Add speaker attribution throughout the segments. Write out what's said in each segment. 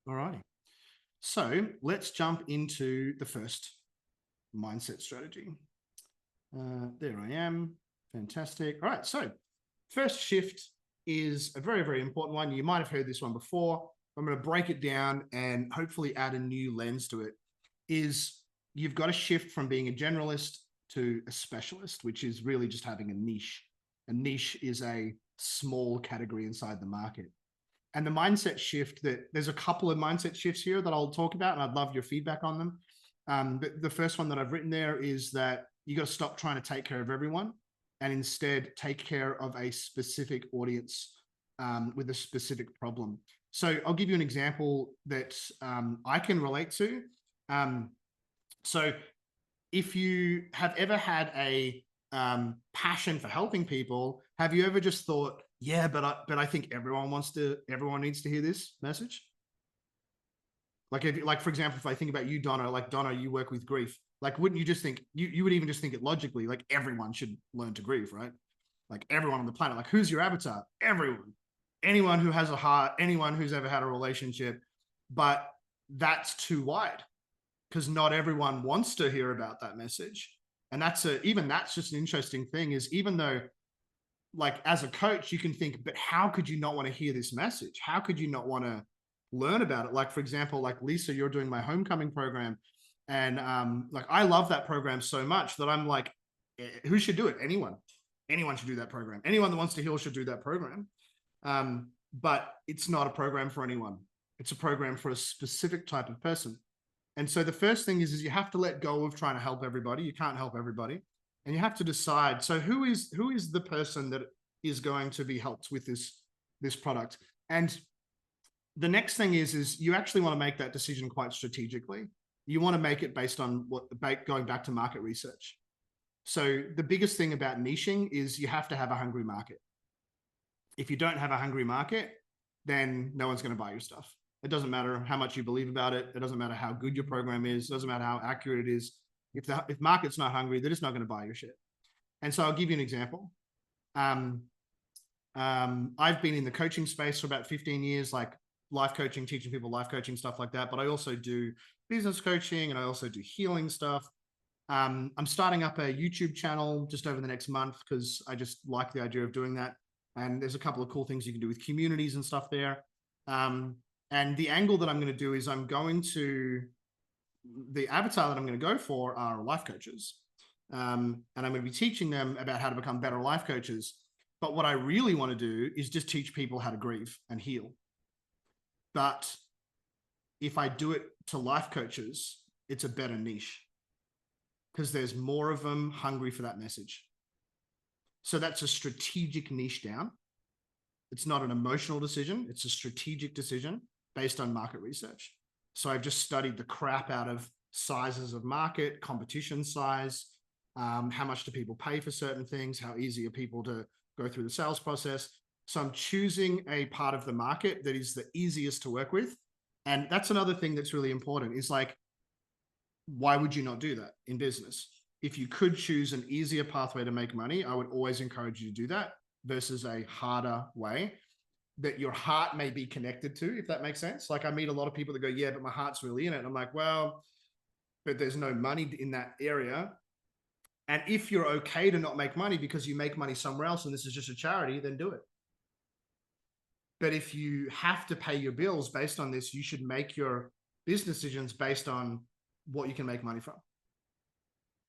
Speaker 1: All righty. So let's jump into the first mindset strategy. There I am. Fantastic. All right. So first shift is a very, very important one. You might have heard this one before. I'm going to break it down and hopefully add a new lens to it. Is you've got to shift from being a generalist to a specialist, which is really just having a niche. A niche is a small category inside the market. And the mindset shift that there's a couple of mindset shifts here that I'll talk about, and I'd love your feedback on them. But the first one that I've written there is that you got to stop trying to take care of everyone and instead take care of a specific audience with a specific problem. So I'll give you an example that I can relate to. So if you have ever had a passion for helping people, have you ever just thought, yeah, but I think everyone needs to hear this message? Like for example, if I think about you, Donna, like Donna, you work with grief. Like, wouldn't you just think you would even just think it logically, like everyone should learn to grieve, right? Like everyone on the planet. Like, who's your avatar? Everyone. Anyone who has a heart, anyone who's ever had a relationship. But that's too wide because not everyone wants to hear about that message. And that's just an interesting thing, is even though, like, as a coach, you can think, but how could you not want to hear this message? How could you not want to learn about it? Like, for example, like Lisa, you're doing my homecoming program. And like, I love that program so much that I'm like, who should do it? Anyone should do that program. Anyone that wants to heal should do that program. But it's not a program for anyone. It's a program for a specific type of person. And so the first thing is you have to let go of trying to help everybody. You can't help everybody. And you have to decide, so who is the person that is going to be helped with this product? And the next thing is you actually want to make that decision quite strategically. You want to make it based on going back to market research. So the biggest thing about niching is you have to have a hungry market. If you don't have a hungry market, then no one's going to buy your stuff. It doesn't matter how much you believe about it. It doesn't matter how good your program is. It doesn't matter how accurate it is. If market's not hungry, they're just not going to buy your shit. And so I'll give you an example. I've been in the coaching space for about 15 years, like life coaching, teaching people life coaching, stuff like that. But I also do business coaching and I also do healing stuff. I'm starting up a YouTube channel just over the next month because I just like the idea of doing that. And there's a couple of cool things you can do with communities and stuff there. And the angle that I'm going to do is the avatar that I'm going to go for are life coaches. And I'm going to be teaching them about how to become better life coaches. But what I really want to do is just teach people how to grieve and heal. But if I do it to life coaches, it's a better niche because there's more of them hungry for that message. So that's a strategic niche down. It's not an emotional decision. It's a strategic decision based on market research. So I've just studied the crap out of sizes of market, competition size, how much do people pay for certain things, how easy are people to go through the sales process. So I'm choosing a part of the market that is the easiest to work with. And that's another thing that's really important is, like, why would you not do that in business? If you could choose an easier pathway to make money, I would always encourage you to do that versus a harder way that your heart may be connected to, if that makes sense. Like, I meet a lot of people that go, yeah, but my heart's really in it. And I'm like, well, but there's no money in that area. And if you're okay to not make money because you make money somewhere else and this is just a charity, then do it. But if you have to pay your bills based on this, you should make your business decisions based on what you can make money from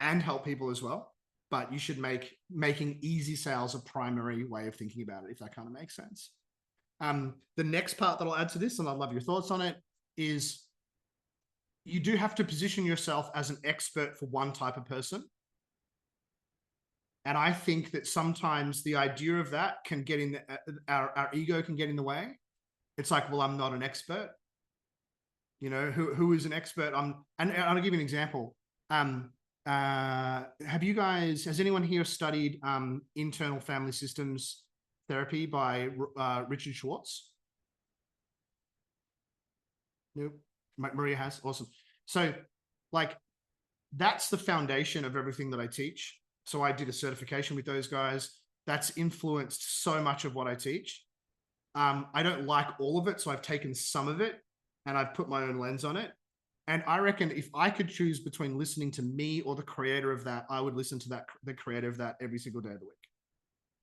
Speaker 1: and help people as well. But you should making easy sales a primary way of thinking about it, if that kind of makes sense. The next part that I'll add to this, and I'd love your thoughts on it, is you do have to position yourself as an expert for one type of person. And I think that sometimes the idea of that can get in our ego can get in the way. It's like, well, I'm not an expert. You know, who is an expert? And I'll give you an example. Has anyone here studied internal family systems therapy by Richard Schwartz? Nope. Maria has. Awesome. So, like, that's the foundation of everything that I teach. So I did a certification with those guys. That's influenced so much of what I teach. I don't like all of it, so I've taken some of it and I've put my own lens on it. And I reckon if I could choose between listening to me or the creator of that, I would listen to the creator of that every single day of the week,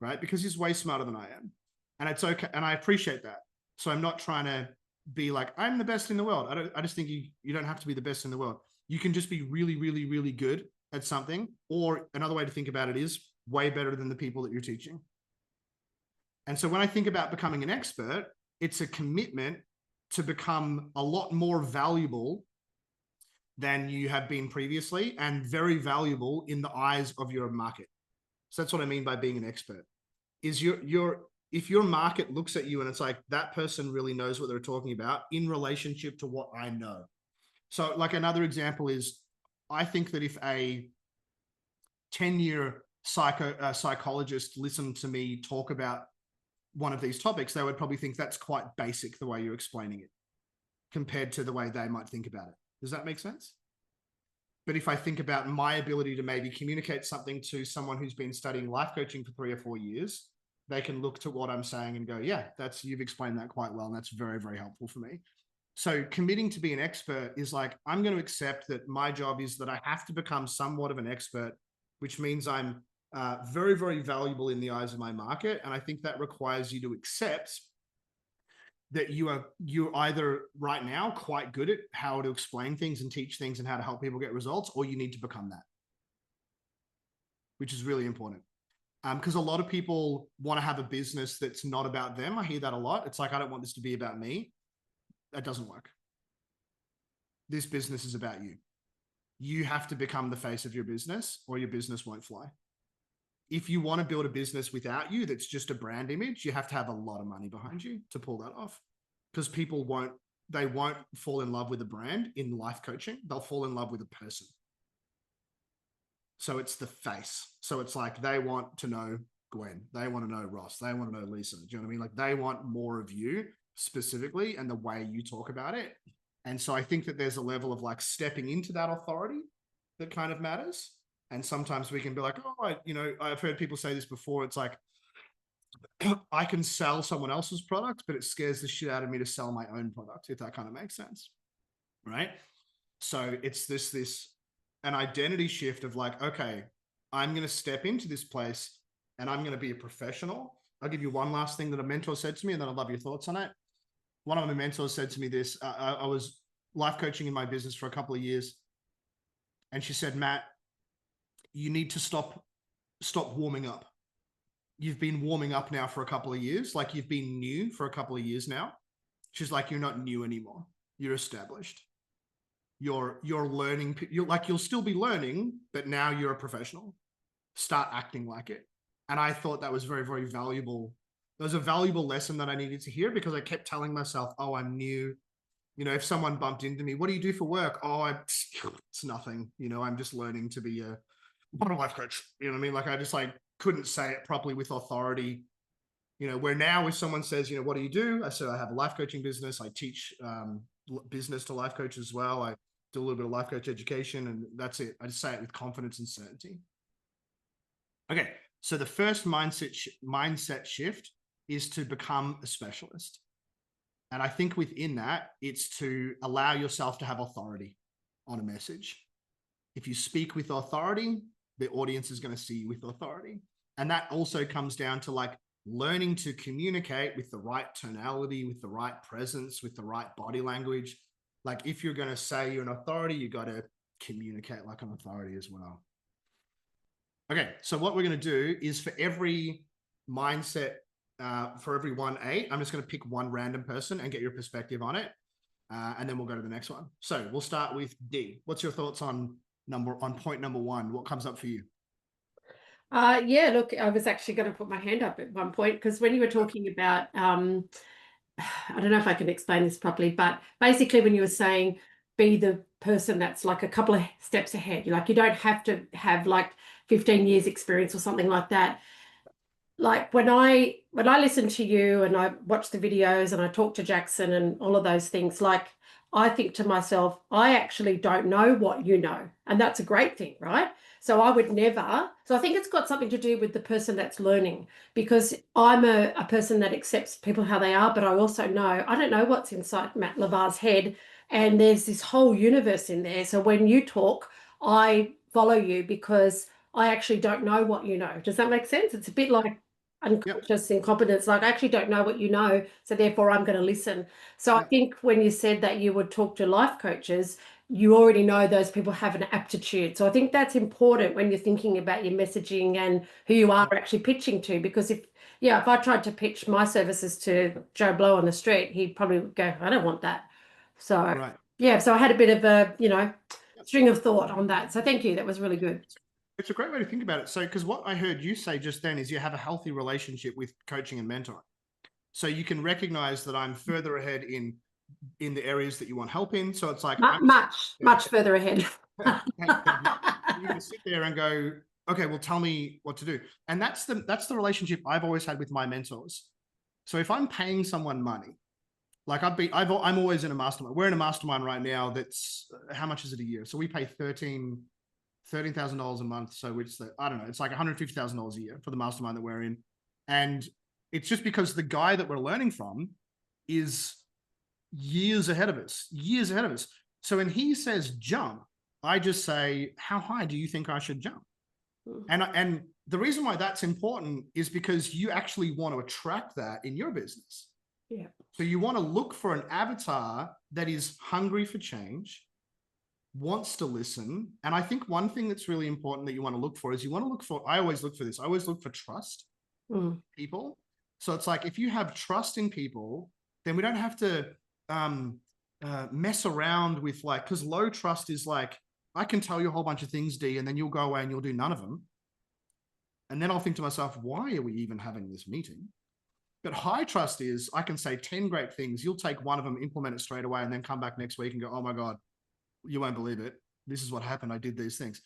Speaker 1: right? Because he's way smarter than I am. And it's okay. And I appreciate that. So I'm not trying to be like, I'm the best in the world. I just think you don't have to be the best in the world. You can just be really, really, really good at something. Or another way to think about it is way better than the people that you're teaching. And so when I think about becoming an expert, it's a commitment to become a lot more valuable than you have been previously, and very valuable in the eyes of your market. So that's what I mean by being an expert. Is if your market looks at you and it's like, that person really knows what they're talking about in relationship to what I know. So like another example is, I think that if a 10-year psychologist listened to me talk about one of these topics, they would probably think that's quite basic the way you're explaining it compared to the way they might think about it. Does that make sense? But if I think about my ability to maybe communicate something to someone who's been studying life coaching for 3 or 4 years, they can look to what I'm saying and go, yeah, you've explained that quite well. And that's very, very helpful for me. So committing to be an expert is like, I'm going to accept that my job is that I have to become somewhat of an expert, which means I'm very, very valuable in the eyes of my market. And I think that requires you to accept that you're either right now quite good at how to explain things and teach things and how to help people get results, or you need to become that, which is really important. Because a lot of people want to have a business that's not about them. I hear that a lot. It's like, I don't want this to be about me. That doesn't work. This business is about you. You have to become the face of your business, or your business won't fly. If you want to build a business without you, that's just a brand image, you have to have a lot of money behind you to pull that off. Because people won't fall in love with a brand in life coaching. They'll fall in love with a person. So it's the face. So it's like, they want to know Gwen. They want to know Ross. They want to know Lisa. Do you know what I mean? Like, they want more of you specifically and the way you talk about it. And so I think that there's a level of like stepping into that authority that kind of matters. And sometimes we can be like, oh, I've heard people say this before. It's like, I can sell someone else's product, but it scares the shit out of me to sell my own product, if that kind of makes sense. Right? So it's an identity shift of like, okay, I'm going to step into this place and I'm going to be a professional. I'll give you one last thing that a mentor said to me, and then I'd love your thoughts on it. One of my mentors said to me this, I was life coaching in my business for a couple of years. And she said, Matt, you need to stop warming up. You've been warming up now for a couple of years. Like, you've been new for a couple of years now. She's like, you're not new anymore. You're established. You're learning. You'll still be learning, but now you're a professional. Start acting like it. And I thought that was very, very valuable. It was a valuable lesson that I needed to hear, because I kept telling myself, oh, I'm new. If someone bumped into me, what do you do for work? Oh, it's nothing. I'm just learning to be a life coach. You know what I mean? Like, I just couldn't say it properly with authority. Where now if someone says, what do you do? I said, I have a life coaching business. I teach business to life coaches as well. I do a little bit of life coach education, and that's it. I just say it with confidence and certainty. Okay. So the first mindset shift is to become a specialist. And I think within that, it's to allow yourself to have authority on a message. If you speak with authority, the audience is going to see you with authority. And that also comes down to learning to communicate with the right tonality, with the right presence, with the right body language. Like, if you're going to say you're an authority, you got to communicate like an authority as well. Okay, so what we're going to do is, for every mindset, for every 1A, I'm just going to pick one random person and get your perspective on it. And then we'll go to the next one. So we'll start with D. What's your thoughts on point number 1? What comes up for you?
Speaker 2: Yeah, look, I was actually going to put my hand up at one point, because when you were talking about, I don't know if I can explain this properly, but basically when you were saying be the person that's like a couple of steps ahead, you don't have to have 15 years experience or something like that. like when I listen to you and I watch the videos and I talk to Jackson and all of those things, like I think to myself, I actually don't know what you know. And that's a great thing, right? So I would never, so I think it's got something to do with the person that's learning, because I'm a person that accepts people how they are, but I also know I don't know what's inside Matt Lavar's head. And there's this whole universe in there. So when you talk, I follow you because I actually don't know what you know. Does that make sense? It's a bit like
Speaker 1: Yep.
Speaker 2: unconscious incompetence. Like, I actually don't know what you know, so therefore I'm going to listen. So I
Speaker 1: Yep.
Speaker 2: think when you said that you would talk to life coaches, you already know those people have an aptitude. So I think that's important when you're thinking about your messaging and who you are
Speaker 1: Yep.
Speaker 2: actually pitching to. Because if I tried to pitch my services to Joe Blow on the street, he'd probably go, I don't want that. So
Speaker 1: Right.
Speaker 2: yeah, so I had a bit of a,
Speaker 1: Yep.
Speaker 2: string of thought on that. So thank you. That was really good.
Speaker 1: It's a great way to think about it. So, because what I heard you say just then is you have a healthy relationship with coaching and mentoring. So you can recognize that I'm further ahead in the areas that you want help in. So it's like I'm
Speaker 2: Much,
Speaker 1: there.
Speaker 2: much further ahead.
Speaker 1: Thank you. You're going to sit there and go, okay, well, tell me what to do. And that's the relationship I've always had with my mentors. So if I'm paying someone money, like I'm always in a mastermind. We're in a mastermind right now. That's how much is it a year? So we pay $13,000 a month. So which I don't know, it's like $150,000 a year for the mastermind that we're in. And it's just because the guy that we're learning from is years ahead of us, years ahead of us. So when he says jump, I just say, how high do you think I should jump? And the reason why that's important is because you actually want to attract that in your business.
Speaker 2: Yeah.
Speaker 1: So you want to look for an avatar that is hungry for change, wants to listen. And I think one thing that's really important that you want to look for is I always look for this. I always look for trust people. So it's like, if you have trust in people, then we don't have to mess around with, like, because low trust is like, I can tell you a whole bunch of things, D, and then you'll go away and you'll do none of them. And then I'll think to myself, why are we even having this meeting? But high trust is I can say 10 great things. You'll take one of them, implement it straight away, and then come back next week and go, oh my God, you won't believe it. This is what happened. I did these things.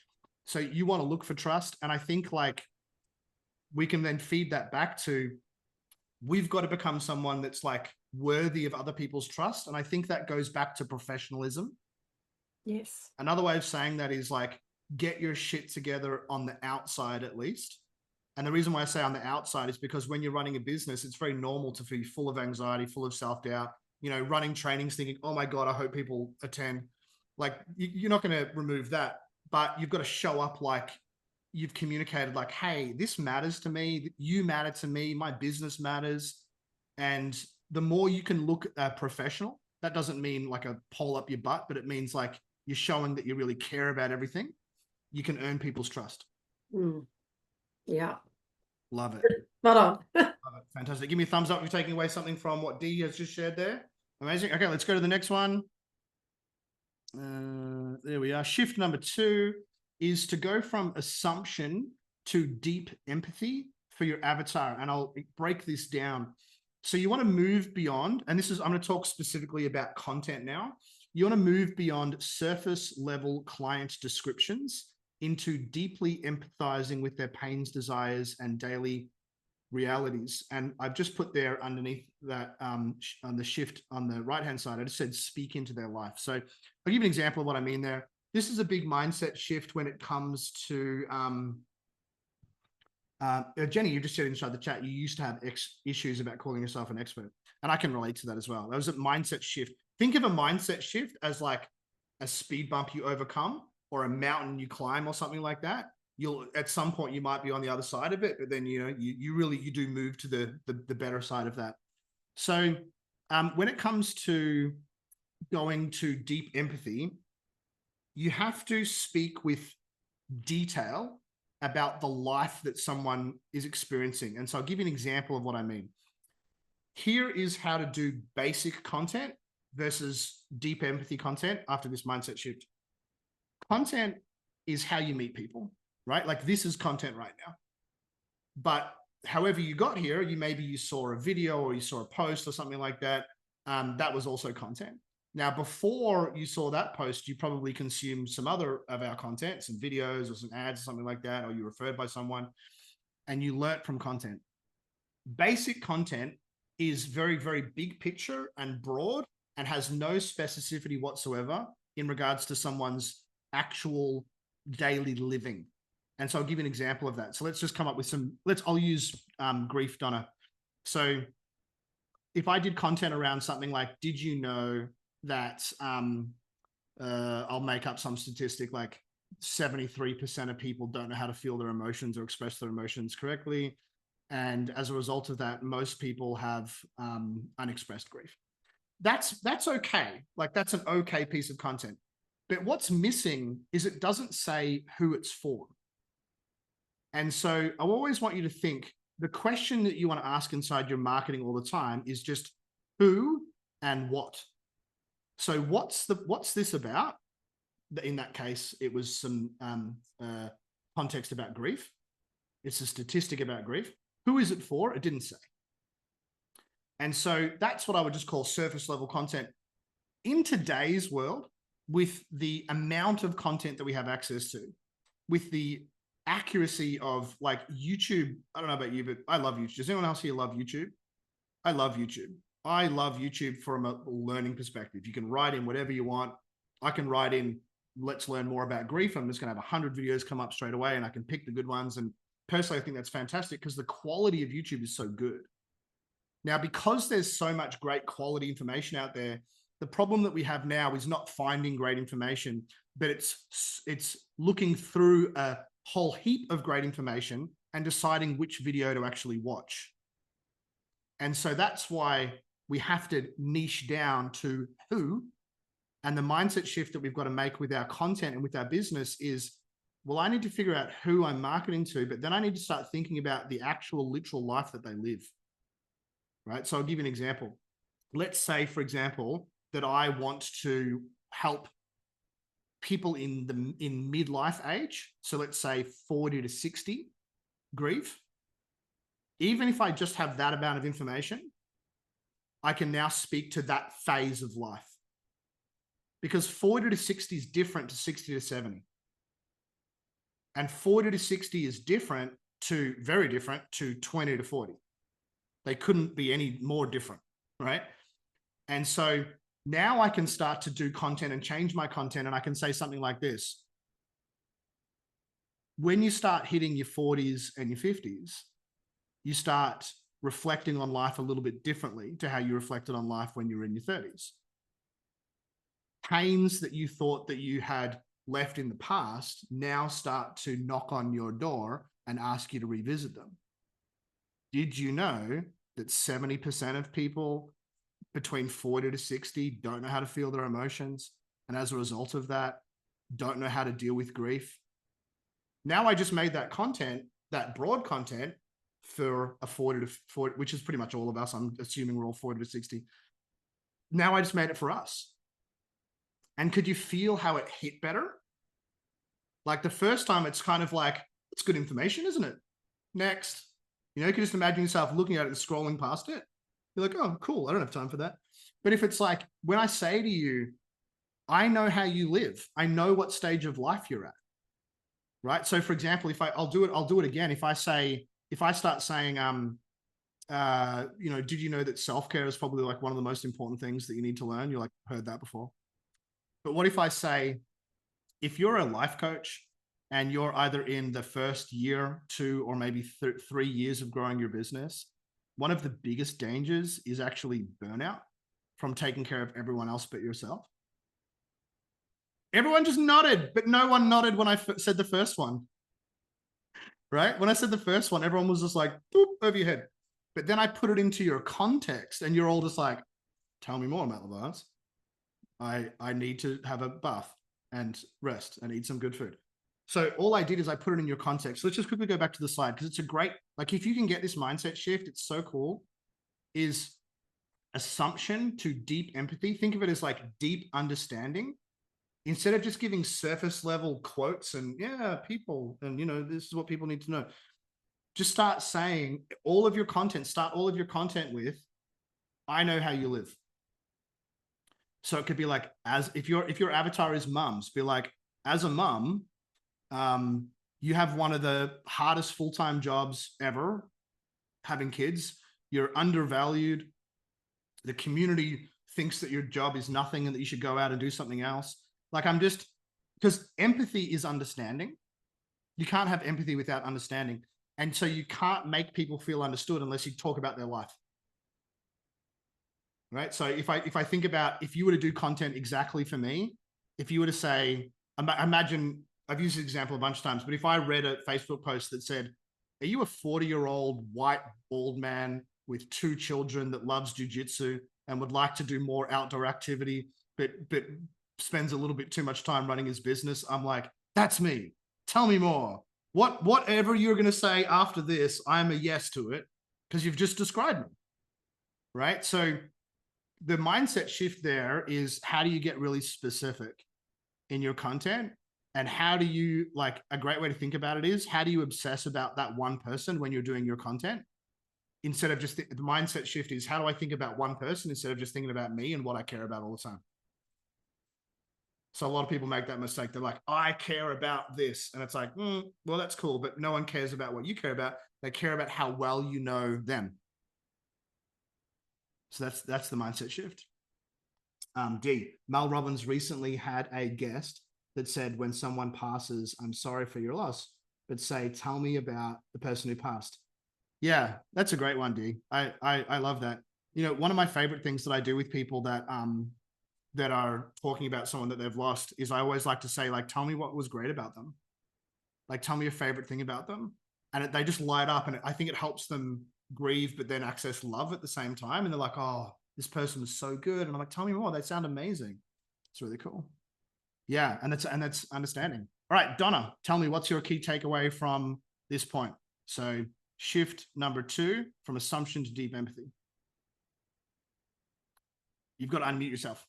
Speaker 1: So you want to look for trust. And I think, like, we can then feed that back to, we've got to become someone that's like worthy of other people's trust. And I think that goes back to professionalism.
Speaker 2: Yes.
Speaker 1: Another way of saying that is, like, get your shit together on the outside at least. And the reason why I say on the outside is because when you're running a business, it's very normal to be full of anxiety, full of self-doubt, running trainings thinking, oh my God, I hope people attend. Like, you're not going to remove that, but you've got to show up like you've communicated, like, hey, this matters to me. You matter to me. My business matters. And the more you can look professional, that doesn't mean like a pole up your butt, but it means like you're showing that you really care about everything. You can earn people's trust.
Speaker 2: Yeah.
Speaker 1: Love it.
Speaker 2: Spot on.
Speaker 1: Love it. Fantastic. Give me a thumbs up if you're taking away something from what D has just shared there. Amazing. Okay, let's go to the next one. There we are. Shift number 2 is to go from assumption to deep empathy for your avatar. And I'll break this down. So you want to move beyond, and I'm going to talk specifically about content now. You want to move beyond surface level client descriptions into deeply empathizing with their pains, desires, and daily realities. And I've just put there underneath that on the shift on the right-hand side, I just said speak into their life. So I'll give you an example of what I mean there. This is a big mindset shift when it comes to Jenny, you just said inside the chat, you used to have issues about calling yourself an expert. And I can relate to that as well. That was a mindset shift. Think of a mindset shift as like a speed bump you overcome or a mountain you climb or something like that. You'll, at some point, you might be on the other side of it, but then, you do move to the better side of that. So when it comes to going to deep empathy, you have to speak with detail about the life that someone is experiencing. And so I'll give you an example of what I mean. Here is how to do basic content versus deep empathy content after this mindset shift. Content is how you meet people, right? Like, this is content right now. But however you got here, maybe you saw a video or you saw a post or something like that. That was also content. Now, before you saw that post, you probably consumed some other of our content, some videos or some ads or something like that, or you referred by someone and you learnt from content. Basic content is very, very big picture and broad and has no specificity whatsoever in regards to someone's actual daily living. And so I'll give you an example of that. So let's just come up with I'll use grief, Donna. So if I did content around something like, did you know that I'll make up some statistic like 73% of people don't know how to feel their emotions or express their emotions correctly. And as a result of that, most people have unexpressed grief. That's okay. Like that's an okay piece of content. But what's missing is it doesn't say who it's for. And so I always want you to think the question that you want to ask inside your marketing all the time is just who and what. So what's this about? In that case, it was some context about grief. It's a statistic about grief. Who is it for? It didn't say. And so that's what I would just call surface level content. In today's world, with the amount of content that we have access to, with the accuracy of like YouTube, I don't know about you, but I love YouTube. Does anyone else here love YouTube? I love YouTube. I love YouTube from a learning perspective. You can write in whatever you want. I can write in, let's learn more about grief. I'm just going to have 100 videos come up straight away and I can pick the good ones. And personally, I think that's fantastic because the quality of YouTube is so good. Now, because there's so much great quality information out there, the problem that we have now is not finding great information, but it's looking through a whole heap of great information and deciding which video to actually watch. And so that's why we have to niche down to who. And the mindset shift that we've got to make with our content and with our business is, well, I need to figure out who I'm marketing to, but then I need to start thinking about the actual literal life that they live. Right? So I'll give you an example. Let's say, for example, that I want to help people in midlife age. So let's say 40 to 60 grieve. Even if I just have that amount of information, I can now speak to that phase of life. Because 40 to 60 is different to 60 to 70. And 40 to 60 is very different to 20 to 40. They couldn't be any more different, right? And so now I can start to do content and change my content, and I can say something like this. When you start hitting your 40s and your 50s, you start reflecting on life a little bit differently to how you reflected on life when you were in your 30s. Pains that you thought that you had left in the past now start to knock on your door and ask you to revisit them. Did you know that 70% of people between 40 to 60 don't know how to feel their emotions? And as a result of that, don't know how to deal with grief? Now I just made that content, that broad content for a 40 to 40, which is pretty much all of us. I'm assuming we're all 40 to 60. Now I just made it for us. And could you feel how it hit better? Like the first time, it's kind of like, it's good information, isn't it? Next. You know, you can just imagine yourself looking at it and scrolling past it. You're like, oh, cool. I don't have time for that. But if it's like, when I say to you, I know how you live. I know what stage of life you're at. Right. So for example, I'll do it again. If I start saying, did you know that self-care is probably like one of the most important things that you need to learn? You're like, heard that before. But what if I say, if you're a life coach and you're either in the first year, 2, or maybe 3 years of growing your business, one of the biggest dangers is actually burnout from taking care of everyone else but yourself. Everyone just nodded, but no one nodded when I said the first one. Right? When I said the first one, everyone was just like, boop, over your head. But then I put it into your context and you're all just like, tell me more, Matt Levars. I need to have a bath and rest and eat some good food. So all I did is I put it in your context. So let's just quickly go back to the slide because it's a great, like if you can get this mindset shift, it's so cool, is assumption to deep empathy. Think of it as like deep understanding. Instead of just giving surface level quotes and people, and this is what people need to know. Just start saying start all of your content with, I know how you live. So it could be like, as if your avatar is mums, be like, as a mum, you have one of the hardest full-time jobs ever. having kids, you're undervalued. The community thinks that your job is nothing and that you should go out and do something else. Like because empathy is understanding. You can't have empathy without understanding. And so you can't make people feel understood unless you talk about their life. Right. So if I think about, if you were to do content exactly for me, if you were to say, imagine, I've used this example a bunch of times, but if I read a Facebook post that said, are you a 40-year-old white bald man with 2 children that loves jujitsu and would like to do more outdoor activity, but spends a little bit too much time running his business? I'm like, that's me. Tell me more. Whatever you're going to say after this, I'm a yes to it because you've just described me. Right. So the mindset shift there is, how do you get really specific in your content? And how do you, like, a great way to think about it is, how do you obsess about that one person when you're doing your content? Instead of just the mindset shift is, how do I think about one person instead of just thinking about me and what I care about all the time? So a lot of people make that mistake. They're like, I care about this. And it's like, well, that's cool, but no one cares about what you care about. They care about how well you know them. So that's the mindset shift. D, Mel Robbins recently had a guest that said, when someone passes, I'm sorry for your loss, but say, tell me about the person who passed. Yeah, that's a great one, D. I love that. You know, one of my favorite things that I do with people that that are talking about someone that they've lost is, I always like to say, like, tell me what was great about them. Like, tell me your favorite thing about them. And they just light up, and I think it helps them grieve, but then access love at the same time. And they're like, oh, this person was so good. And I'm like, tell me more. They sound amazing. It's really cool. Yeah. And that's understanding. All right, Donna, tell me, what's your key takeaway from this point? So shift number 2, from assumption to deep empathy. You've got to unmute yourself.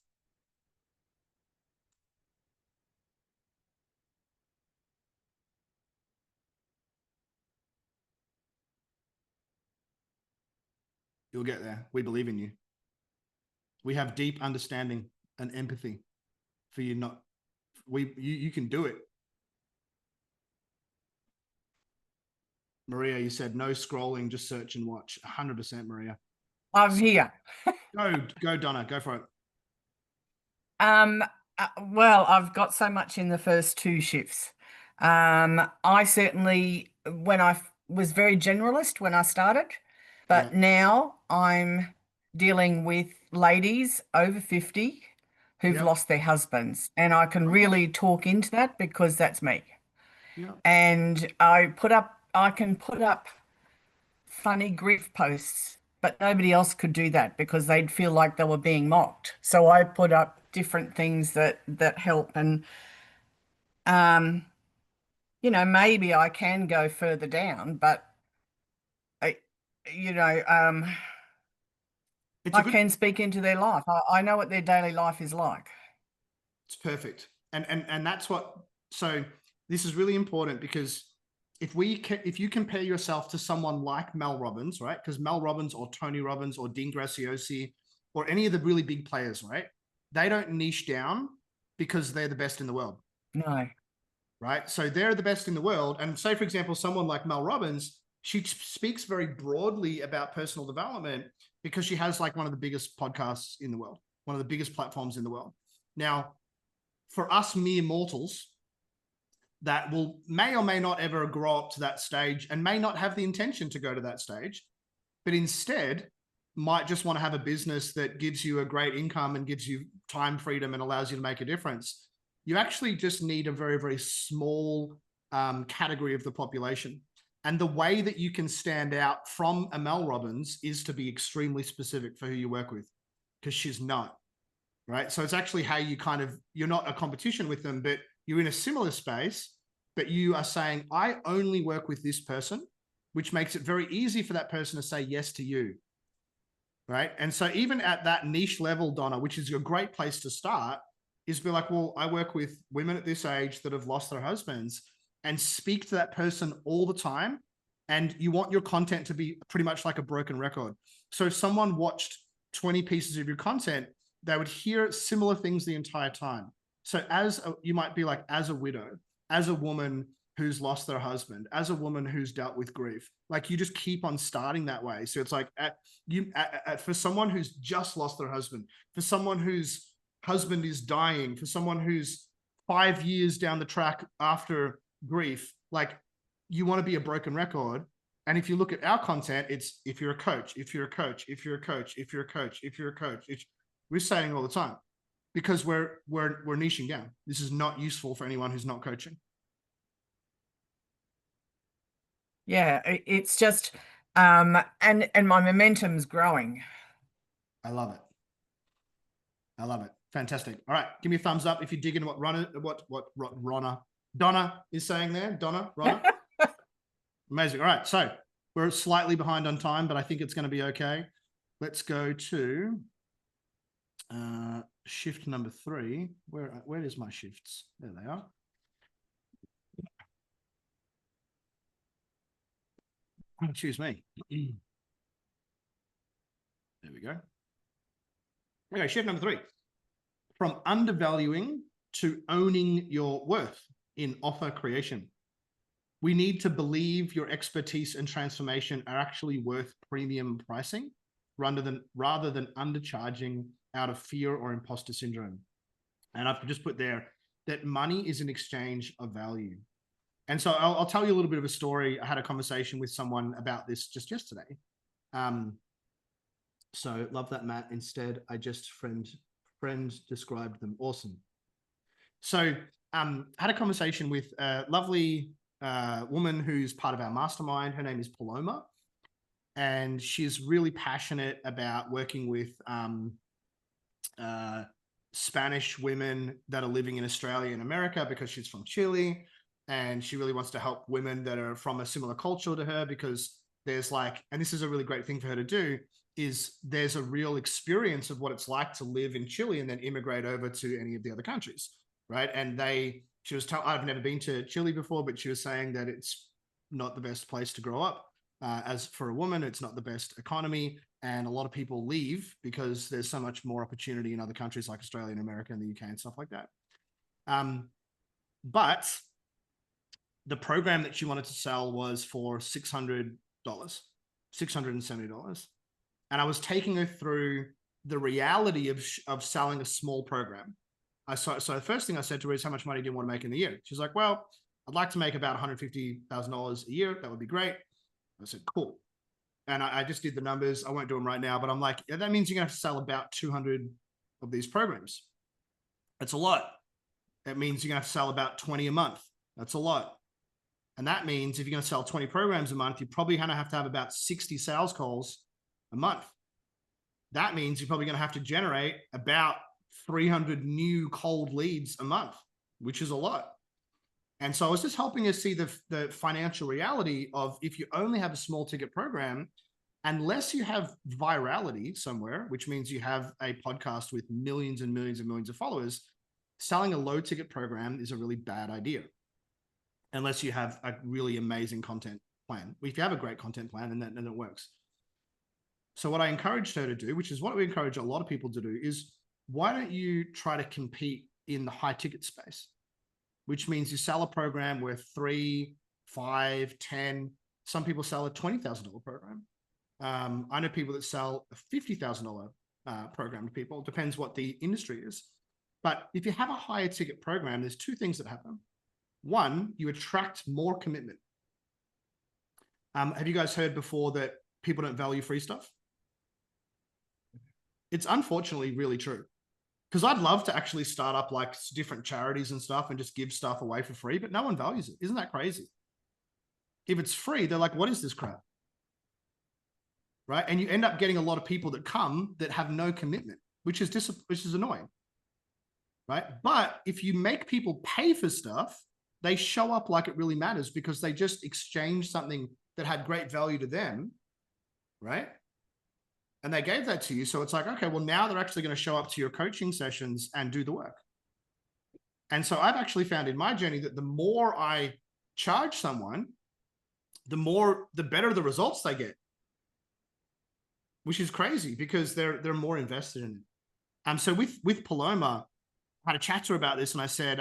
Speaker 1: You'll get there. We believe in you. We have deep understanding and empathy for you. You can do it. Maria, you said no scrolling, just search and watch. 100%, Maria.
Speaker 3: I'm here.
Speaker 1: Go, Donna. Go for it.
Speaker 3: Well, I've got so much in the first 2 shifts. I certainly, when I was very generalist when I started, but now I'm dealing with ladies over 50 who've lost their husbands, and I can really talk into that because that's me.
Speaker 1: Yeah.
Speaker 3: And I can put up funny grief posts, but nobody else could do that because they'd feel like they were being mocked. So I put up different things that help, and you know, maybe I can go further down, but I can speak into their life. I know what their daily life is like.
Speaker 1: It's perfect. And that's what, so this is really important, because if you compare yourself to someone like Mel Robbins, right? Because Mel Robbins or Tony Robbins or Dean Graziosi or any of the really big players, right? They don't niche down because they're the best in the world.
Speaker 3: No.
Speaker 1: Right? So they're the best in the world. And say, for example, someone like Mel Robbins, she speaks very broadly about personal development because she has like one of the biggest podcasts in the world, one of the biggest platforms in the world. Now, for us mere mortals that may or may not ever grow up to that stage and may not have the intention to go to that stage, but instead might just want to have a business that gives you a great income and gives you time freedom and allows you to make a difference, you actually just need a very, very small category of the population. And the way that you can stand out from a Mel Robbins is to be extremely specific for who you work with, because she's not, right? So it's actually how you you're not a competition with them, but you're in a similar space, but you are saying, I only work with this person, which makes it very easy for that person to say yes to you, right? And so even at that niche level, Donna, which is a great place to start, is be like, well, I work with women at this age that have lost their husbands, and speak to that person all the time. And you want your content to be pretty much like a broken record. So if someone watched 20 pieces of your content, they would hear similar things the entire time. So you might be like, as a widow, as a woman who's lost their husband, as a woman who's dealt with grief. Like, you just keep on starting that way. So it's like for someone who's just lost their husband, for someone whose husband is dying, for someone who's 5 years down the track after grief, like, you want to be a broken record. And if you look at our content, it's if you're a coach, if you're a coach, if you're a coach, if you're a coach, if you're a coach. We're saying all the time, because we're niching down. This is not useful for anyone who's not coaching.
Speaker 3: Yeah, it's just and my momentum's growing.
Speaker 1: I love it. I love it. Fantastic. All right, give me a thumbs up if you're digging what Donna is saying there. Ronna. Amazing. All right, so we're slightly behind on time, but I think it's going to be okay. Let's go to shift number 3. Where is my shifts? There they are. Excuse me. There we go. Okay, shift number 3. From undervaluing to owning your worth in offer creation. We need to believe your expertise and transformation are actually worth premium pricing rather than undercharging out of fear or imposter syndrome. And I've just put there that money is an exchange of value. And so I'll tell you a little bit of a story. I had a conversation with someone about this just yesterday. So love that, Matt. Instead, I just friend described them. Awesome. So had a conversation with a lovely woman who's part of our mastermind. Her name is Paloma. And she's really passionate about working with Spanish women that are living in Australia and America, because she's from Chile. And she really wants to help women that are from a similar culture to her, because there's like, and this is a really great thing for her to do, is there's a real experience of what it's like to live in Chile and then immigrate over to any of the other countries, right? And she was telling, I've never been to Chile before, but she was saying that it's not the best place to grow up. As for a woman, it's not the best economy. And a lot of people leave because there's so much more opportunity in other countries like Australia and America and the UK and stuff like that. But the program that she wanted to sell was for $600, $670. And I was taking her through the reality of selling a small program. So the first thing I said to her is, how much money do you want to make in a year? She's like, well, I'd like to make about $150,000 a year. That would be great. I said, cool. And I just did the numbers. I won't do them right now, but I'm like, yeah, that means you're going to have to sell about 200 of these programs. That's a lot. That means you're going to have to sell about 20 a month. That's a lot. And that means if you're going to sell 20 programs a month, you're probably going to have about 60 sales calls a month. That means you're probably going to have to generate about 300 new cold leads a month, which is a lot. And so I was just helping us see the financial reality of, if you only have a small ticket program, unless you have virality somewhere, which means you have a podcast with millions and millions and millions of followers, selling a low ticket program is a really bad idea. Unless you have a really amazing content plan. If you have a great content plan, then it works. So what I encouraged her to do, which is what we encourage a lot of people to do, is why don't you try to compete in the high ticket space, which means you sell a program worth $3, $5, $10. Some people sell a $20,000 program. I know people that sell a $50,000 program to people. It depends what the industry is. But if you have a higher ticket program, there's 2 things that happen. One, you attract more commitment. Have you guys heard before that people don't value free stuff? It's unfortunately really true. Because I'd love to actually start up like different charities and stuff and just give stuff away for free, but no one values it. Isn't that crazy? If it's free, they're like, what is this crap? Right? And you end up getting a lot of people that come that have no commitment, which is annoying. Right? But if you make people pay for stuff, they show up like it really matters, because they just exchanged something that had great value to them, right? And they gave that to you. So it's like, okay, well, now they're actually going to show up to your coaching sessions and do the work. And so I've actually found in my journey that the more I charge someone, the better the results they get, which is crazy, because they're more invested in it. So with Paloma, I had a chat to her about this, and I said,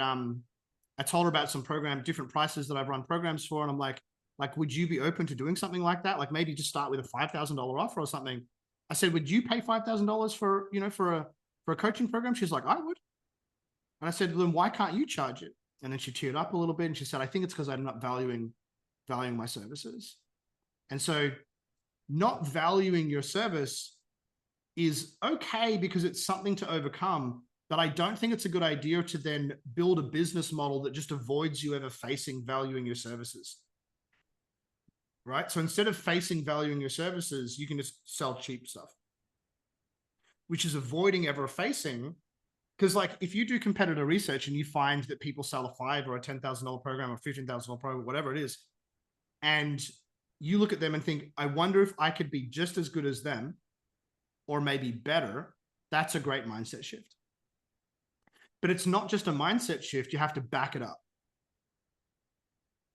Speaker 1: I told her about some different prices that I've run programs for. And I'm like, would you be open to doing something like that? Like maybe just start with a $5,000 offer or something. I said, would you pay $5,000 for, for a coaching program? She's like, I would. And I said, then why can't you charge it? And then she teared up a little bit and she said, I think it's because I'm not valuing my services. And so not valuing your service is okay because it's something to overcome. But I don't think it's a good idea to then build a business model that just avoids you ever facing valuing your services. Right? So instead of facing valuing your services, you can just sell cheap stuff, which is avoiding ever facing. Because like if you do competitor research and you find that people sell a $5,000 or a $10,000 program or $15,000 program, whatever it is, and you look at them and think, I wonder if I could be just as good as them or maybe better, that's a great mindset shift. But it's not just a mindset shift, you have to back it up.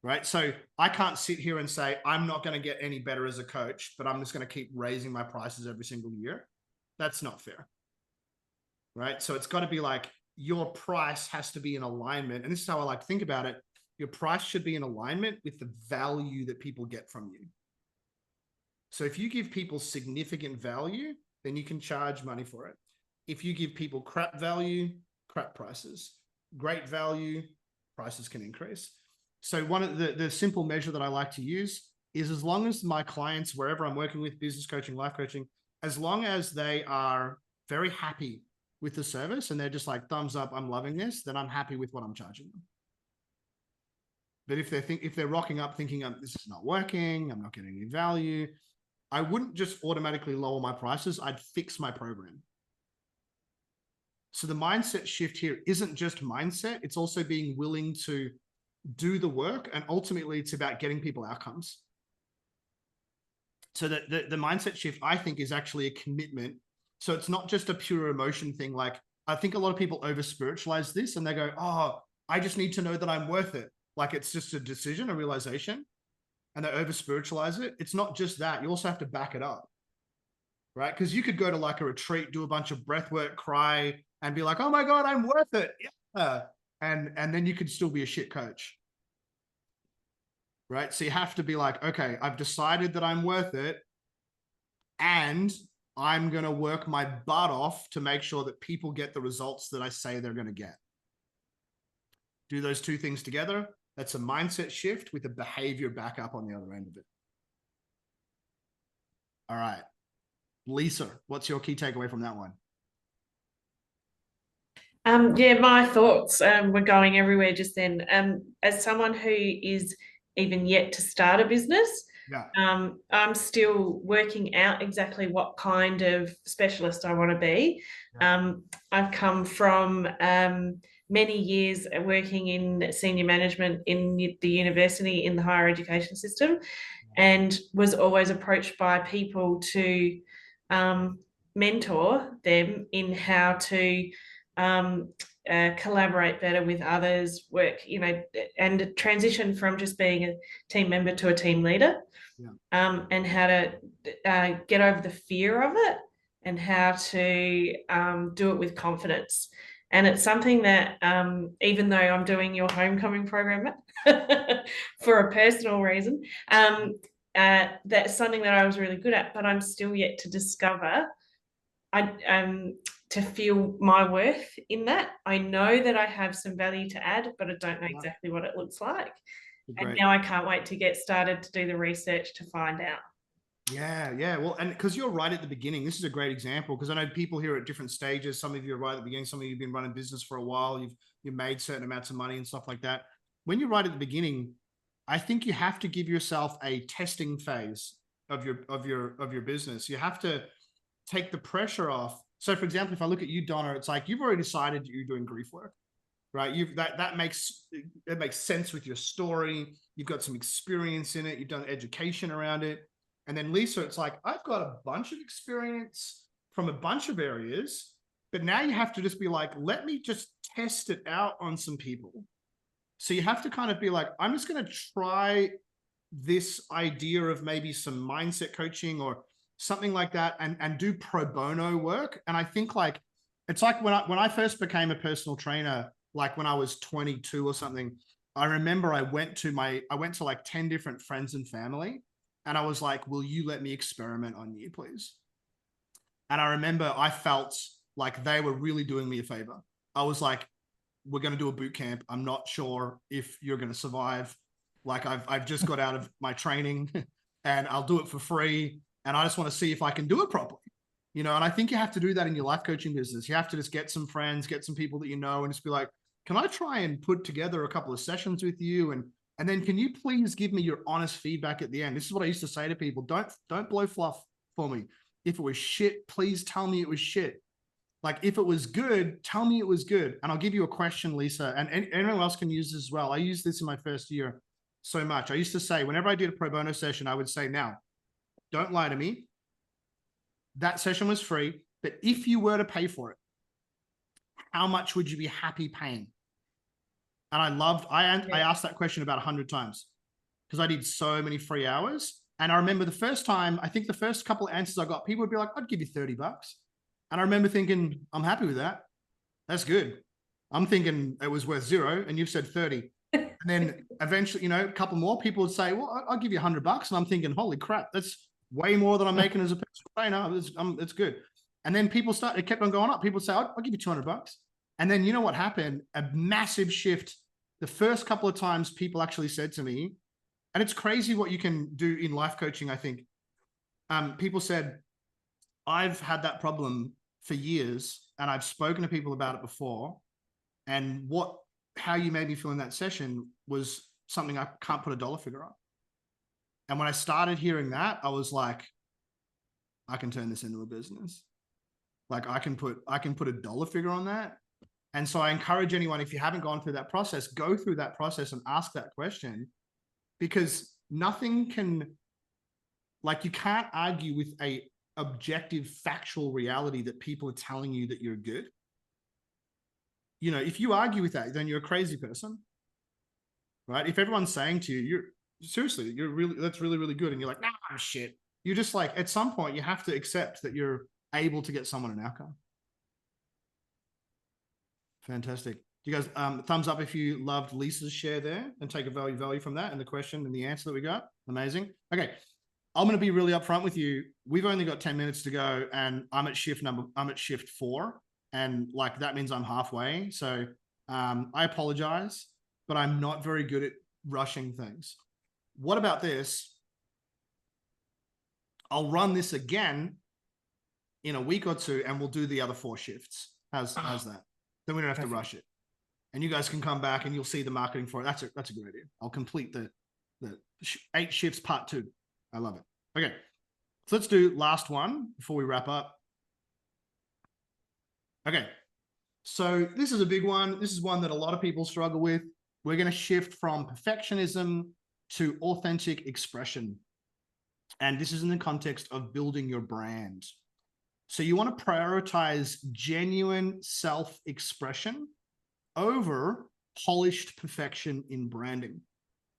Speaker 1: Right? So I can't sit here and say, I'm not going to get any better as a coach, but I'm just going to keep raising my prices every single year. That's not fair. Right? So it's got to be like your price has to be in alignment. And this is how I like to think about it. Your price should be in alignment with the value that people get from you. So if you give people significant value, then you can charge money for it. If you give people crap value, crap prices. Great value, prices can increase. So one of the simple measure that I like to use is as long as my clients, wherever I'm working with, business coaching, life coaching, as long as they are very happy with the service and they're just like, thumbs up, I'm loving this, then I'm happy with what I'm charging them. But if they're rocking up thinking this is not working, I'm not getting any value, I wouldn't just automatically lower my prices, I'd fix my program. So the mindset shift here isn't just mindset, it's also being willing to do the work, and ultimately it's about getting people outcomes. So that the mindset shift, I think, is actually a commitment. So it's not just a pure emotion thing. Like I think a lot of people over spiritualize this and they go, oh, I just need to know that I'm worth it. Like it's just a decision, a realization, and they over spiritualize it. It's not just that. You also have to back it up, right? Because you could go to like a retreat, do a bunch of breath work, cry, and be like, oh my God, I'm worth it. Yeah. And then you could still be a shit coach. Right? So you have to be like, okay, I've decided that I'm worth it and I'm going to work my butt off to make sure that people get the results that I say they're going to get. Do those two things together. That's a mindset shift with a behavior backup on the other end of it. All right. Lisa, what's your key takeaway from that one?
Speaker 4: Yeah, my thoughts were going everywhere just then. As someone who is even yet to start a business,
Speaker 1: yeah.
Speaker 4: I'm still working out exactly what kind of specialist I want to be. Yeah. I've come from many years working in senior management in the university in the higher education system, and was always approached by people to mentor them in how to collaborate better with others, work, and transition from just being a team member to a team leader, and how to get over the fear of it and how to do it with confidence. And it's something that even though I'm doing your homecoming program for a personal reason, that's something that I was really good at, but I'm still yet to discover to feel my worth in that. I know that I have some value to add, but I don't know exactly what it looks like. Great. And now I can't wait to get started to do the research to find out.
Speaker 1: Yeah. Well, and because you're right at the beginning, this is a great example, because I know people here at different stages. Some of you are right at the beginning. Some of you have been running business for a while. You've made certain amounts of money and stuff like that. When you're right at the beginning, I think you have to give yourself a testing phase of your business. You have to take the pressure off. So for example, if I look at you, Donna, it's like you've already decided you're doing grief work, right? That makes sense with your story. You've got some experience in it. You've done education around it. And then Lisa, it's like, I've got a bunch of experience from a bunch of areas, but now you have to just be like, let me just test it out on some people. So you have to kind of be like, I'm just going to try this idea of maybe some mindset coaching or something like that, and do pro bono work. And I think like, it's like when I first became a personal trainer, like when I was 22 or something, I remember I went to like 10 different friends and family, and I was like, will you let me experiment on you, please? And I remember I felt like they were really doing me a favor. I was like, we're going to do a boot camp. I'm not sure if you're going to survive. Like I've just got out of my training and I'll do it for free. And I just want to see if I can do it properly. You know, and I think you have to do that in your life coaching business. You have to just get some friends, get some people that you know, and just be like, can I try and put together a couple of sessions with you? And then can you please give me your honest feedback at the end? This is what I used to say to people. Don't blow fluff for me. If it was shit, please tell me it was shit. Like if it was good, tell me it was good. And I'll give you a question, Lisa, and anyone else can use this as well. I used this in my first year so much. I used to say, whenever I did a pro bono session, I would say, now, don't lie to me. That session was free, but if you were to pay for it, how much would you be happy paying? And I asked that question about 100 times because I did so many free hours. And I remember the first time, I think the first couple of answers I got, people would be like, I'd give you $30. And I remember thinking, I'm happy with that. That's good. I'm thinking it was worth 0 and you've said 30. And then eventually, you know, a couple more people would say, well, I'll give you $100. And I'm thinking, holy crap, that's way more than I'm making as a personal trainer. It's good. And then it kept on going up. People would say, I'll give you $200. And then you know what happened? A massive shift. The first couple of times people actually said to me, and it's crazy what you can do in life coaching, I think. People said, I've had that problem for years and I've spoken to people about it before. And how you made me feel in that session was something I can't put a dollar figure on. And when I started hearing that, I was like, I can turn this into a business. Like I can put a dollar figure on that. And so I encourage anyone, if you haven't gone through that process, go through that process and ask that question, because nothing can, like, you can't argue with a objective factual reality that people are telling you that you're good. You know, if you argue with that, then you're a crazy person, right? If everyone's saying to you, that's really, really good. And you're like, nah, I'm shit. You're just like, at some point you have to accept that you're able to get someone an outcome. Fantastic. You guys, thumbs up if you loved Lisa's share there and take a value from that and the question and the answer that we got. Amazing. Okay. I'm going to be really upfront with you. We've only got 10 minutes to go and I'm at shift 4. And like, that means I'm halfway. So I apologize, but I'm not very good at rushing things. What about this? I'll run this again in a week or 2 and we'll do the other 4 shifts. How's that? Then we don't have to rush it. And you guys can come back and you'll see the marketing for it. That's a good idea. I'll complete the 8 shifts part 2. I love it. Okay. So let's do last one before we wrap up. Okay. So this is a big one. This is one that a lot of people struggle with. We're going to shift from perfectionism to authentic expression. And this is in the context of building your brand. So you want to prioritize genuine self-expression over polished perfection in branding.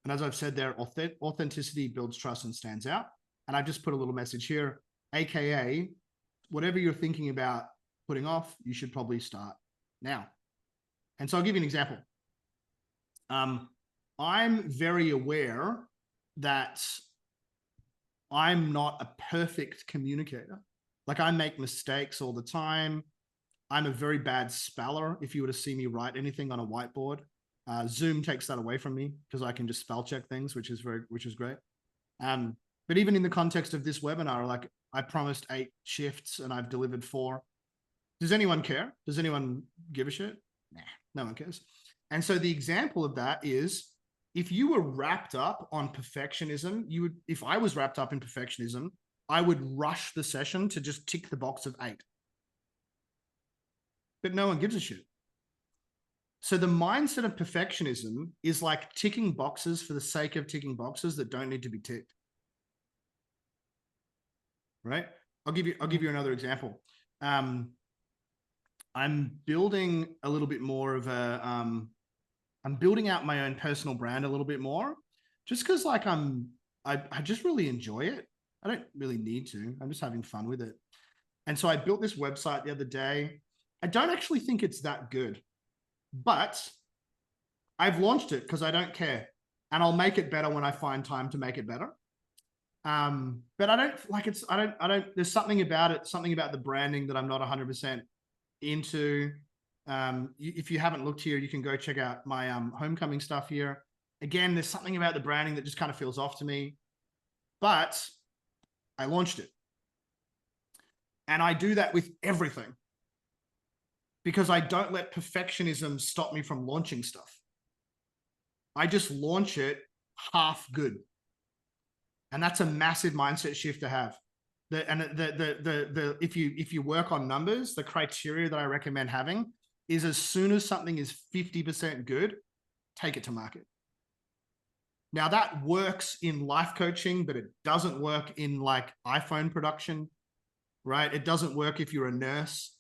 Speaker 1: And as I've said there, authenticity builds trust and stands out. And I've just put a little message here, AKA, whatever you're thinking about putting off, you should probably start now. And so I'll give you an example. I'm very aware that I'm not a perfect communicator. Like I make mistakes all the time. I'm a very bad speller. If you were to see me write anything on a whiteboard, Zoom takes that away from me because I can just spell check things, which is great. But even in the context of this webinar, like I promised 8 shifts and I've delivered 4. Does anyone care? Does anyone give a shit? Nah, no one cares. And so the example of that is if you were wrapped up on perfectionism, if I was wrapped up in perfectionism, I would rush the session to just tick the box of 8. But no one gives a shit. So the mindset of perfectionism is like ticking boxes for the sake of ticking boxes that don't need to be ticked. Right? I'll give you another example. I'm building a little bit more of I'm building out my own personal brand a little bit more, just because like I just really enjoy it. I don't really need to. I'm just having fun with it. And so I built this website the other day. I don't actually think it's that good. But I've launched it because I don't care. And I'll make it better when I find time to make it better. But I don't like it's, I don't, there's something about it, something about the branding that I'm not 100% into. If you haven't looked here, you can go check out my homecoming stuff here. Again, there's something about the branding that just kind of feels off to me, but I launched it. And I do that with everything because I don't let perfectionism stop me from launching stuff. I just launch it half good. And that's a massive mindset shift to have. If you work on numbers, the criteria that I recommend having is as soon as something is 50% good, take it to market. Now that works in life coaching, but it doesn't work in like iPhone production, right? It doesn't work if you're a nurse.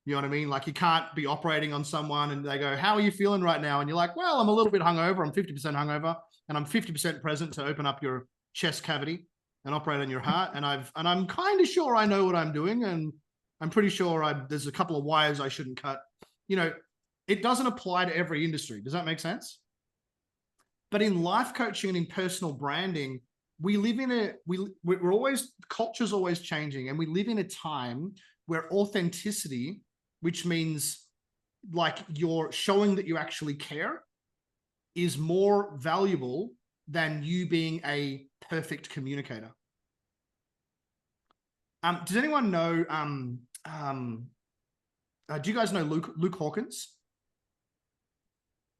Speaker 1: You know what I mean? Like you can't be operating on someone and they go, how are you feeling right now? And you're like, well, I'm a little bit hungover. I'm 50% hungover and I'm 50% present to open up your chest cavity and operate on your heart. And I'm kind of sure I know what I'm doing. And I'm pretty sure there's a couple of wires I shouldn't cut. You know, it doesn't apply to every industry. Does that make sense? But in life coaching and in personal branding, we live in we're always, culture's always changing. And we live in a time where authenticity, which means like you're showing that you actually care, is more valuable than you being a perfect communicator. Does anyone know, do you guys know Luke Hawkins?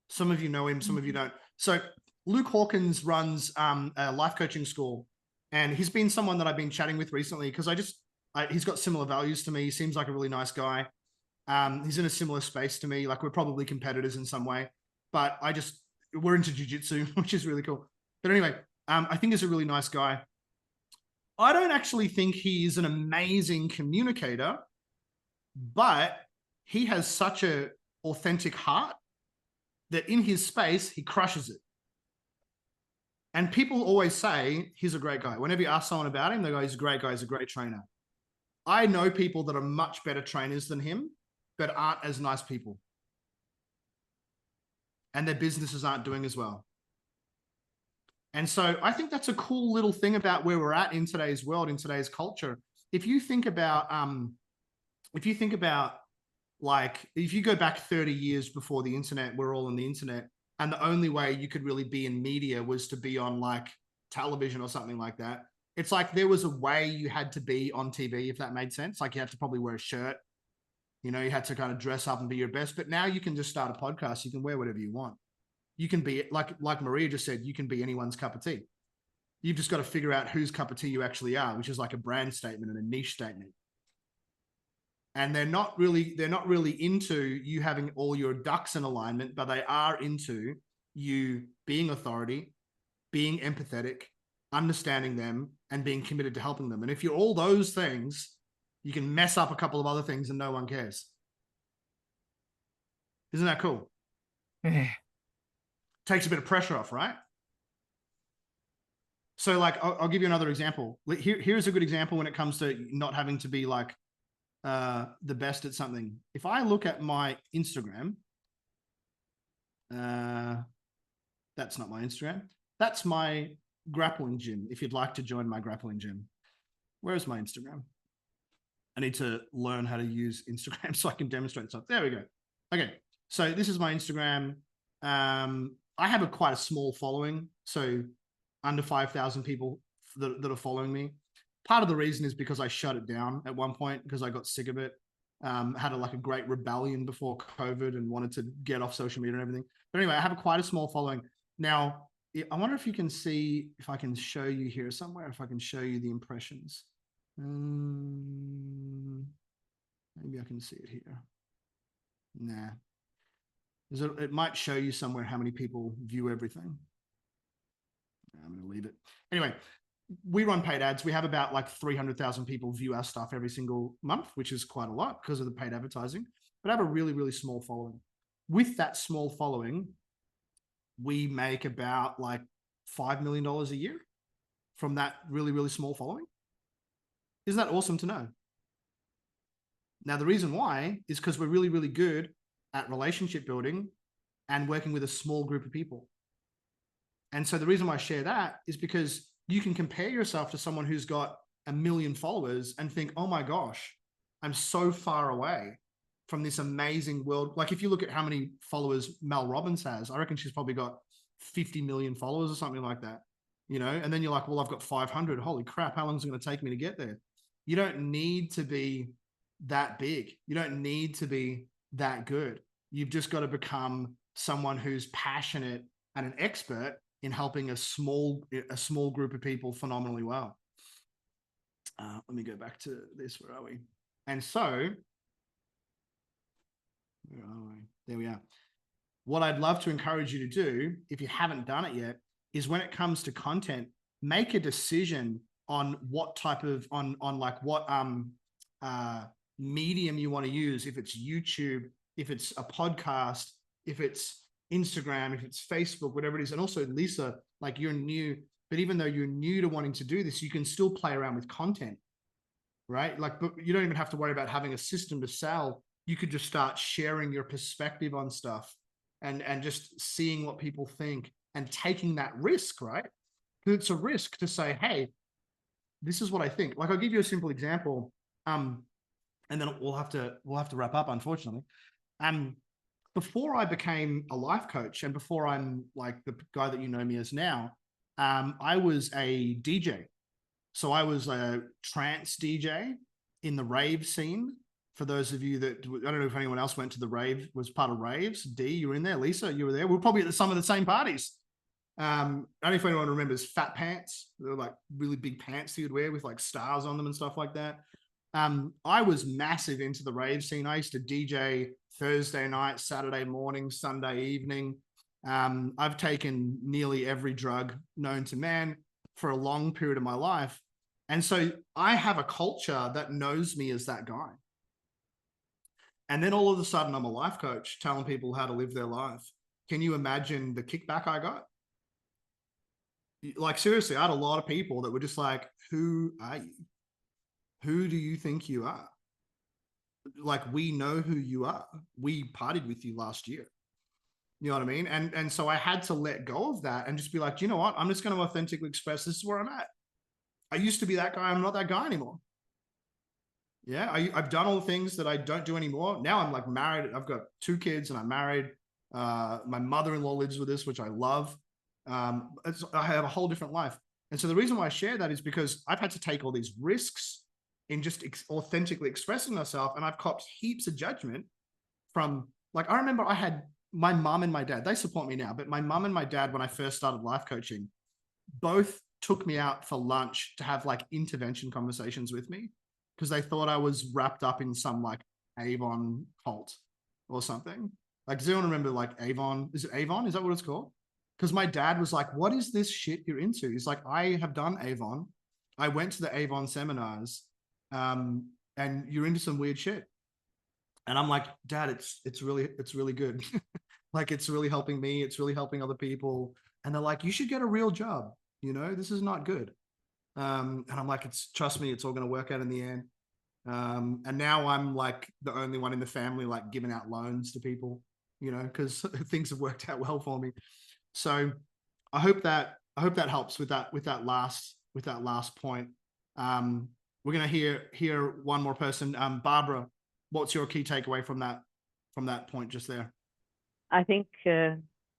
Speaker 1: Some of you know him, some of you don't. So Luke Hawkins runs a life coaching school, and he's been someone that I've been chatting with recently because he's got similar values to me. He seems like a really nice guy. He's in a similar space to me. Like we're probably competitors in some way, but we're into jiu-jitsu, which is really cool. But anyway, I think he's a really nice guy. I don't actually think he is an amazing communicator, but he has such an authentic heart that in his space, he crushes it. And people always say, he's a great guy. Whenever you ask someone about him, they go, he's a great guy, he's a great trainer. I know people that are much better trainers than him, but aren't as nice people. And their businesses aren't doing as well. And so I think that's a cool little thing about where we're at in today's world, in today's culture. If you think about like, if you go back 30 years before the internet, we're all on the internet, and the only way you could really be in media was to be on like television or something like that. It's like there was a way you had to be on TV, if that made sense. Like you had to probably wear a shirt, you know, you had to kind of dress up and be your best. But now you can just start a podcast. You can wear whatever you want. You can be like Maria just said, you can be anyone's cup of tea. You've just got to figure out whose cup of tea you actually are, which is like a brand statement and a niche statement. And they're not really into you having all your ducks in alignment, but they are into you being authority, being empathetic, understanding them, and being committed to helping them. And if you're all those things, you can mess up a couple of other things and no one cares. Isn't that cool?
Speaker 3: Yeah.
Speaker 1: Takes a bit of pressure off, right? So like, I'll give you another example. Here's a good example when it comes to not having to be like the best at something. If I look at my Instagram, that's not my Instagram. That's my grappling gym. If you'd like to join my grappling gym, where's my Instagram? I need to learn how to use Instagram so I can demonstrate stuff. There we go. Okay. So this is my Instagram. I have quite a small following. So under 5,000 people that are following me. Part of the reason is because I shut it down at one point because I got sick of it. Had a great rebellion before COVID and wanted to get off social media and everything. But anyway, I have quite a small following. Now, I wonder if you can see, if I can show you here somewhere, if I can show you the impressions. Maybe I can see it here. Nah. It might show you somewhere how many people view everything. I'm going to leave it. Anyway, we run paid ads. We have about like 300,000 people view our stuff every single month, which is quite a lot because of the paid advertising. But I have a really, really small following. With that small following, we make about like $5 million a year from that really, really small following. Isn't that awesome to know? Now, the reason why is because we're really, really good at relationship building and working with a small group of people. And so the reason why I share that is because you can compare yourself to someone who's got 1 million followers and think, oh my gosh, I'm so far away from this amazing world. Like if you look at how many followers Mel Robbins has, I reckon she's probably got 50 million followers or something like that, you know? And then you're like, well, I've got 500. Holy crap, how long is it going to take me to get there? You don't need to be that big. You don't need to be that good. You've just got to become someone who's passionate and an expert in helping a small group of people phenomenally well. Let me go back to this. Where are we? And so, where are we? There we are. What I'd love to encourage you to do, if you haven't done it yet, is when it comes to content, make a decision on what type of, on like what medium you want to use. If it's YouTube, if it's a podcast, if it's Instagram, if it's Facebook, whatever it is. And also, Lisa, like you're new, but even though you're new to wanting to do this, you can still play around with content, right? Like, but you don't even have to worry about having a system to sell. You could just start sharing your perspective on stuff and just seeing what people think and taking that risk, right? Because it's a risk to say, hey, this is what I think. Like, I'll give you a simple example. And then we'll have to wrap up, unfortunately. Before I became a life coach and before I'm like the guy that you know me as now, I was a DJ. So I was a trance DJ in the rave scene. For those of you that, I don't know if anyone else went to the rave, was part of raves. Dee, you were in there. Lisa, you were there. We're probably at some of the same parties. I don't know if anyone remembers fat pants. They were like really big pants that you'd wear with like stars on them and stuff like that. I was massive into the rave scene. I used to DJ Thursday night, Saturday morning, Sunday evening. I've taken nearly every drug known to man for a long period of my life. And so I have a culture that knows me as that guy. And then all of a sudden I'm a life coach telling people how to live their life. Can you imagine the kickback I got? Like seriously, I had a lot of people that were just like, who are you? Who do you think you are? Like, we know who you are. We partied with you last year. You know what I mean? And so I had to let go of that and just be like, you know what? I'm just going to authentically express this is where I'm at. I used to be that guy. I'm not that guy anymore. Yeah, I've done all the things that I don't do anymore. Now I'm like married. I've got 2 kids and I'm married. My mother-in-law lives with us, which I love. I have a whole different life. And so the reason why I share that is because I've had to take all these risks in just authentically expressing myself. And I've copped heaps of judgment from, like, I remember I had my mom and my dad, they support me now, but my mom and my dad, when I first started life coaching, both took me out for lunch to have like intervention conversations with me because they thought I was wrapped up in some like Avon cult or something. Like, does anyone remember like Avon? Is it Avon? Is that what it's called? Because my dad was like, what is this shit you're into? He's like, I have done Avon. I went to the Avon seminars. And you're into some weird shit. And I'm like, Dad, it's really good. Like, it's really helping me. It's really helping other people. And they're like, you should get a real job. You know, this is not good. And I'm like, trust me, it's all going to work out in the end. And now I'm like the only one in the family, like giving out loans to people, you know, because things have worked out well for me. So I hope that helps with that last point. We're going to hear one more person. Barbara, what's your key takeaway from that point just there?
Speaker 5: I think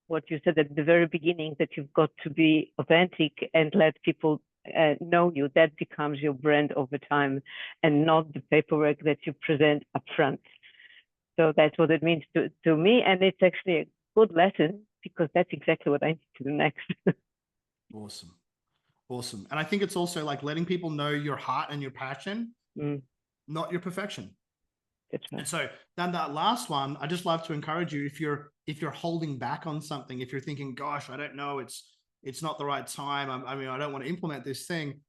Speaker 5: what you said at the very beginning, that you've got to be authentic and let people know you. That becomes your brand over time, and not the paperwork that you present up front. So that's what it means to me, and it's actually a good lesson because that's exactly what I need to do next.
Speaker 1: Awesome. And I think it's also like letting people know your heart and your passion, not your perfection.
Speaker 5: That's right.
Speaker 1: And so then that last one, I just love to encourage you, if you're holding back on something, if you're thinking, gosh, I don't know, it's not the right time. I mean, I don't want to implement this thing.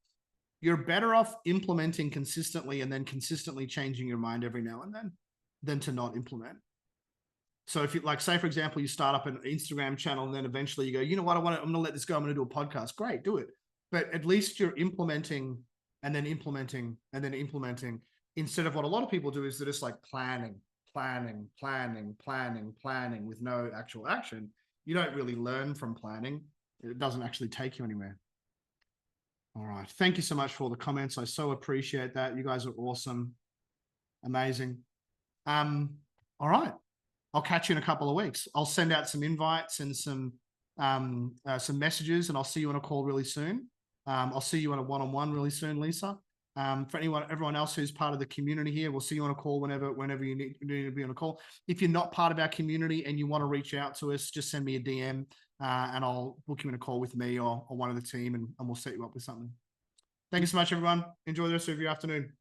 Speaker 1: You're better off implementing consistently and then consistently changing your mind every now and then than to not implement. So if you like, say, for example, you start up an Instagram channel and then eventually you go, you know what, I'm going to let this go. I'm going to do a podcast. Great, do it. But at least you're implementing and then implementing and then implementing, instead of what a lot of people do is they're just like planning planning with no actual action, you don't really learn from planning. It doesn't actually take you anywhere. All right. Thank you so much for all the comments. I so appreciate that. You guys are awesome. Amazing. All right. I'll catch you in a couple of weeks. I'll send out some invites and some messages, and I'll see you on a call really soon. I'll see you on a one-on-one really soon, Lisa. For everyone else who's part of the community here, we'll see you on a call whenever you need to be on a call. If you're not part of our community and you want to reach out to us, just send me a DM and I'll book you in a call with me or one of the team, and we'll set you up with something. Thank you so much, everyone. Enjoy the rest of your afternoon.